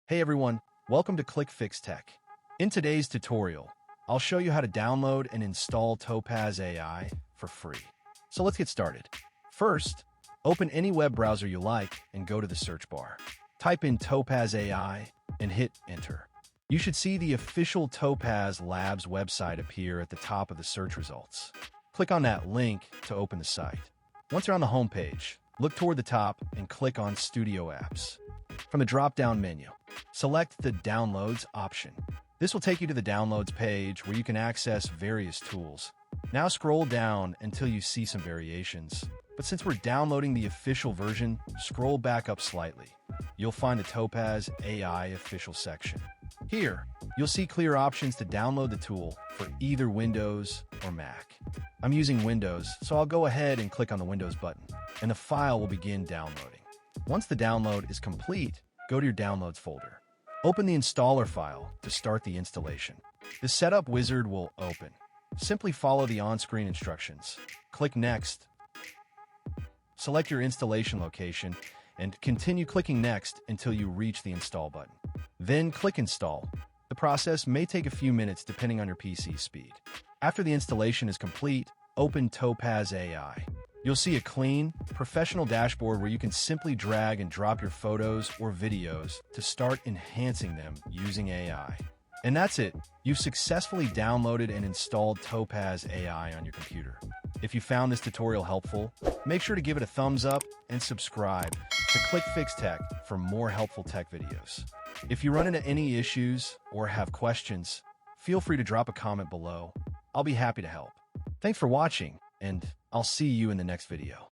Hey everyone, welcome to ClickFix Tech. In today's tutorial, I'll show you how to download and install Topaz AI for free. So let's get started. First, open any web browser you like and go to the search bar. Type in Topaz AI and hit enter. You should see the official Topaz Labs website appear at the top of the search results. Click on that link to open the site. Once you're on the home page, look toward the top and click on Studio Apps. From the drop-down menu, select the Downloads option. This will take you to the Downloads page where you can access various tools. Now scroll down until you see some variations. But since we're downloading the official version, scroll back up slightly. You'll find the Topaz AI official section. Here, you'll see clear options to download the tool for either Windows or Mac. I'm using Windows, so I'll go ahead and click on the Windows button, and the file will begin downloading. Once the download is complete, go to your Downloads folder. Open the installer file to start the installation. The setup wizard will open. Simply follow the on-screen instructions. Click Next. Select your installation location and continue clicking Next until you reach the Install button. Then click Install. The process may take a few minutes depending on your PC speed. After the installation is complete, open Topaz AI. You'll see a clean, professional dashboard where you can simply drag and drop your photos or videos to start enhancing them using AI. And that's it. You've successfully downloaded and installed Topaz AI on your computer. If you found this tutorial helpful, make sure to give it a thumbs up and subscribe to ClickFix Tech for more helpful tech videos. If you run into any issues or have questions, feel free to drop a comment below. I'll be happy to help. Thanks for watching, and I'll see you in the next video.